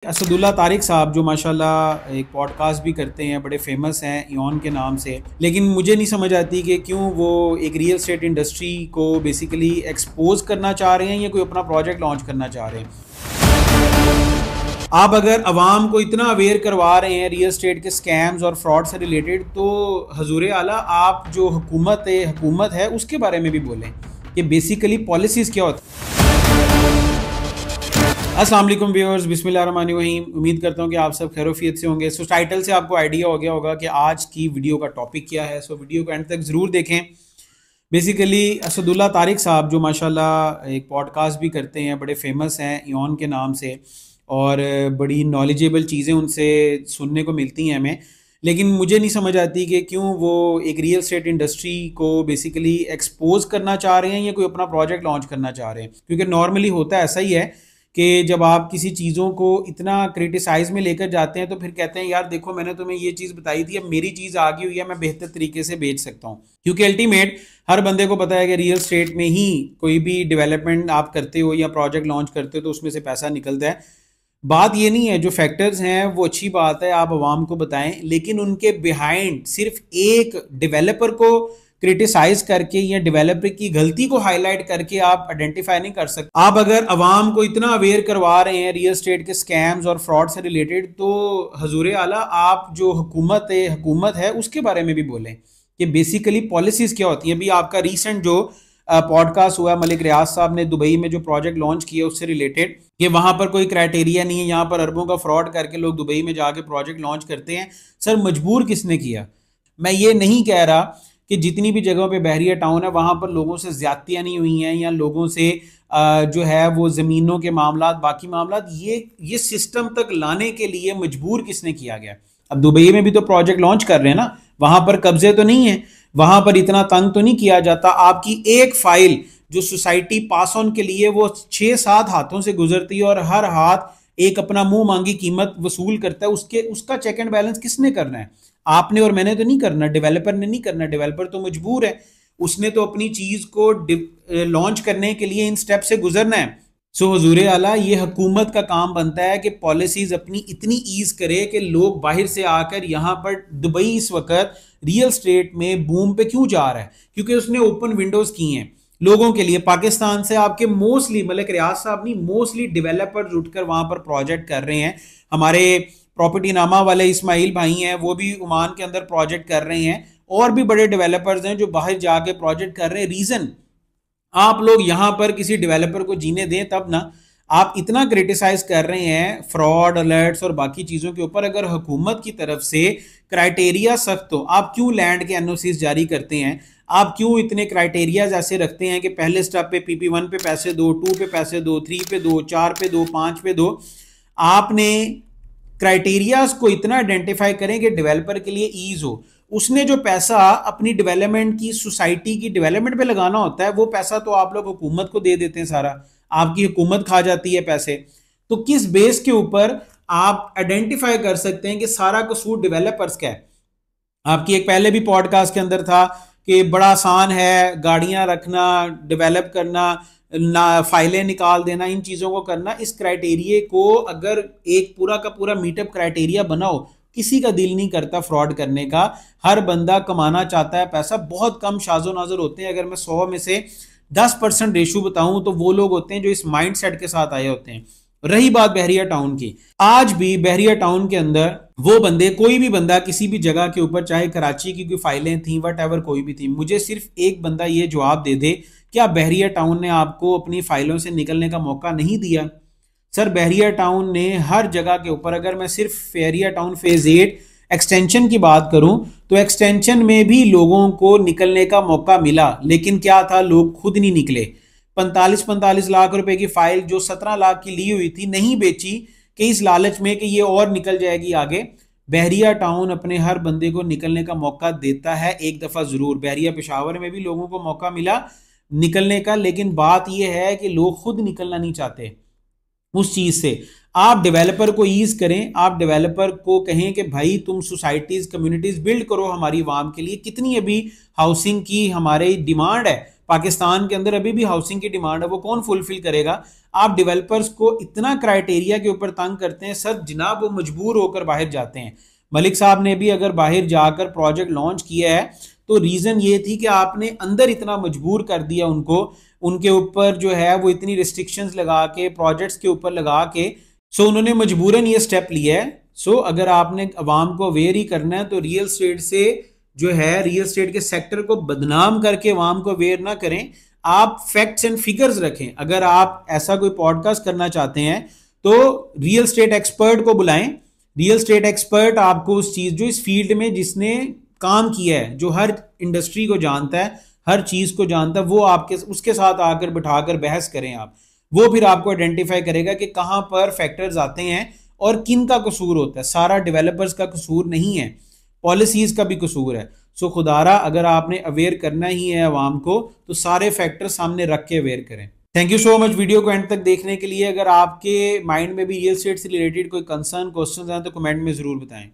असदुल्ला तारिक साहब जो माशाल्लाह एक पॉडकास्ट भी करते हैं, बड़े फेमस हैं इयॉन के नाम से। लेकिन मुझे नहीं समझ आती कि क्यों वो एक रियल एस्टेट इंडस्ट्री को बेसिकली एक्सपोज करना चाह रहे हैं या कोई अपना प्रोजेक्ट लॉन्च करना चाह रहे हैं। आप अगर अवाम को इतना अवेयर करवा रहे हैं रियल एस्टेट के स्कैम्स और फ्रॉड से रिलेटेड, तो हजूर आला आप जो हुकूमत है उसके बारे में भी बोलें कि बेसिकली पॉलिसीज़ क्या होती हैं। अस्सलाम वालेकुम व्यूअर्स, बिस्मिल्लाहिर्रहमानिर्रहीम। उम्मीद करता हूँ कि आप सब खैरोफियत से होंगे। सो टाइटल से आपको आइडिया हो गया होगा कि आज की वीडियो का टॉपिक क्या है। सो वीडियो को एंड तक ज़रूर देखें। बेसिकली असदुल्ला तारिक साहब जो माशाल्लाह एक पॉडकास्ट भी करते हैं, बड़े फेमस हैं इयॉन के नाम से, और बड़ी नॉलेजेबल चीज़ें उनसे सुनने को मिलती हैं हमें। लेकिन मुझे नहीं समझ आती कि क्यों वो एक रियल एस्टेट इंडस्ट्री को बेसिकली एक्सपोज करना चाह रहे हैं या कोई अपना प्रोजेक्ट लॉन्च करना चाह रहे हैं। क्योंकि नॉर्मली होता ऐसा ही है कि जब आप किसी चीज़ों को इतना क्रिटिसाइज में लेकर जाते हैं तो फिर कहते हैं यार देखो, मैंने तुम्हें ये चीज़ बताई थी, अब मेरी चीज़ आ गई हुई है, मैं बेहतर तरीके से बेच सकता हूँ। क्योंकि अल्टीमेट हर बंदे को पता है कि रियल एस्टेट में ही कोई भी डेवलपमेंट आप करते हो या प्रोजेक्ट लॉन्च करते हो तो उसमें से पैसा निकलता है। बात ये नहीं है, जो फैक्टर्स हैं वो अच्छी बात है, आप आवाम को बताएं, लेकिन उनके बिहाइंड सिर्फ एक डेवलपर को क्रिटिसाइज करके या डेवलपर की गलती को हाईलाइट करके आप आइडेंटिफाई नहीं कर सकते। आप अगर अवाम को इतना अवेयर करवा रहे हैं रियल एस्टेट के स्कैम्स और फ्रॉड से रिलेटेड, तो हजूर आला आप जो हुकूमत है उसके बारे में भी बोलें कि बेसिकली पॉलिसीज़ क्या होती हैं। अभी आपका रीसेंट जो पॉडकास्ट हुआ मलिक रियाज साहब ने दुबई में जो प्रोजेक्ट लॉन्च किया उससे रिलेटेड, कि वहां पर कोई क्राइटेरिया नहीं है, यहाँ पर अरबों का फ्रॉड करके लोग दुबई में जाके प्रोजेक्ट लॉन्च करते हैं। सर मजबूर किसने किया? मैं ये नहीं कह रहा कि जितनी भी जगहों पे बहरिया टाउन है वहाँ पर लोगों से ज्यादतियाँ नहीं हुई हैं या लोगों से जो है वो ज़मीनों के मामला बाकी मामला, ये सिस्टम तक लाने के लिए मजबूर किसने किया गया? अब दुबई में भी तो प्रोजेक्ट लॉन्च कर रहे हैं ना, वहाँ पर कब्जे तो नहीं है, वहाँ पर इतना तंग तो नहीं किया जाता। आपकी एक फाइल जो सोसाइटी पास ऑन के लिए वो 6-7 हाथों से गुजरती है और हर हाथ एक अपना मुंह मांगी कीमत वसूल करता है, उसका चेक एंड बैलेंस किसने करना है? आपने और मैंने तो नहीं करना, डेवलपर ने नहीं करना। डेवलपर तो मजबूर है, उसने तो अपनी चीज को लॉन्च करने के लिए इन स्टेप से गुजरना है। सो हजूर आला ये हुकूमत का काम बनता है कि पॉलिसीज अपनी इतनी ईज करे कि लोग बाहर से आकर यहाँ पर दुबई इस वक्त रियल स्टेट में बूम पे क्यों जा रहा है? क्योंकि उसने ओपन विंडोज की हैं लोगों के लिए। पाकिस्तान से आपके मोस्टली मलिक रियाज साहब नहीं, मोस्टली डेवलपर जुटकर वहां पर प्रोजेक्ट कर रहे हैं। हमारे प्रॉपर्टी नामा वाले इस्माइल भाई हैं, वो भी ओमान के अंदर प्रोजेक्ट कर रहे हैं, और भी बड़े डेवलपर्स हैं जो बाहर जाके प्रोजेक्ट कर रहे हैं। रीजन आप लोग यहां पर किसी डेवलपर को जीने दें तब ना। आप इतना क्रिटिसाइज कर रहे हैं फ्रॉड अलर्ट्स और बाकी चीजों के ऊपर, अगर हुकूमत की तरफ से क्राइटेरिया सख्त हो, आप क्यों लैंड के एनओसीज जारी करते हैं? आप क्यों इतने क्राइटेरियाज ऐसे रखते हैं कि पहले स्टेप पे PP1 पे पैसे दो, 2 पे पैसे दो, 3 पे दो, 4 पे दो, 5 पे दो? आपने क्राइटेरियाज को इतना आइडेंटिफाई करें कि डेवलपर के लिए ईज हो। उसने जो पैसा अपनी डेवलपमेंट की, सोसाइटी की डेवलपमेंट पे लगाना होता है, वो पैसा तो आप लोग हुकूमत को दे देते हैं, सारा आपकी हुकूमत खा जाती है पैसे। तो किस बेस के ऊपर आप आइडेंटिफाई कर सकते हैं कि सारा कसूर डेवलपर्स का है? आपकी एक पहले भी पॉडकास्ट के अंदर था कि बड़ा आसान है गाड़ियां रखना, डेवलप करना, ना फाइलें निकाल देना, इन चीज़ों को करना। इस क्राइटेरिया को अगर एक पूरा का पूरा मीटअप क्राइटेरिया बनाओ, किसी का दिल नहीं करता फ्रॉड करने का। हर बंदा कमाना चाहता है पैसा। बहुत कम शाजो नाजर होते हैं, अगर मैं 100 में से 10% रेशो बताऊं तो वो लोग होते हैं जो इस माइंड सेट के साथ आए होते हैं। रही बात बहरिया टाउन की, आज भी बहरिया टाउन के अंदर वो बंदे, कोई भी बंदा किसी भी जगह के ऊपर, चाहे कराची की कोई फाइलें थी, वट एवर कोई भी थी, मुझे सिर्फ एक बंदा ये जवाब दे दे, क्या बहरिया टाउन ने आपको अपनी फाइलों से निकलने का मौका नहीं दिया? सर बहरिया टाउन ने हर जगह के ऊपर, अगर मैं सिर्फ बहरिया टाउन फेज 8 एक्सटेंशन की बात करूं तो एक्सटेंशन में भी लोगों को निकलने का मौका मिला, लेकिन क्या था, लोग खुद नहीं निकले। 45-45 लाख रुपए की फाइल जो 17 लाख की ली हुई थी नहीं बेची कि इस लालच में कि ये और निकल जाएगी आगे। बहरिया टाउन अपने हर बंदे को निकलने का मौका देता है, एक दफा जरूर। बहरिया पेशावर में भी लोगों को मौका मिला निकलने का, लेकिन बात यह है कि लोग खुद निकलना नहीं चाहते उस चीज से। आप डेवलपर को ईज करें, आप डेवलपर को कहें कि भाई तुम सोसाइटीज, कम्युनिटीज बिल्ड करो हमारी आवाम के लिए। कितनी अभी हाउसिंग की हमारे डिमांड है पाकिस्तान के अंदर अभी भी हाउसिंग की डिमांड है, वो कौन फुलफिल करेगा? आप डेवलपर्स को इतना क्राइटेरिया के ऊपर तंग करते हैं सर जनाब, वो मजबूर होकर बाहर जाते हैं। मलिक साहब ने भी अगर बाहर जाकर प्रोजेक्ट लॉन्च किया है तो रीजन ये थी कि आपने अंदर इतना मजबूर कर दिया उनको, उनके ऊपर जो है वो इतनी रिस्ट्रिक्शंस लगा के, प्रोजेक्ट्स के ऊपर लगा के, सो उन्होंने मजबूरन ये स्टेप लिया है। सो अगर आपने अवाम को अवेयर ही करना है तो रियल स्टेट से जो है, रियल स्टेट के सेक्टर को बदनाम करके अवाम को अवेयर ना करें, आप फैक्ट्स एंड फिगर्स रखें। अगर आप ऐसा कोई पॉडकास्ट करना चाहते हैं तो रियल स्टेट एक्सपर्ट को बुलाएं। रियल स्टेट एक्सपर्ट आपको उस चीज, जो इस फील्ड में जिसने काम किया है, जो हर इंडस्ट्री को जानता है, हर चीज को जानता है, वो आपके उसके साथ आकर बिठाकर बहस करें आप। वो फिर आपको आइडेंटिफाई करेगा कि कहां पर फैक्टर्स आते हैं और किन का कसूर होता है। सारा डेवलपर्स का कसूर नहीं है, पॉलिसीज का भी कसूर है। सो खुदारा अगर आपने अवेयर करना ही है अवाम को तो सारे फैक्टर सामने रख के अवेयर करें। Thank you so much video को एंड तक देखने के लिए। अगर आपके माइंड में भी रियल एस्टेट से रिलेटेड कोई कंसर्न क्वेश्चन हैं तो कमेंट में जरूर बताएं।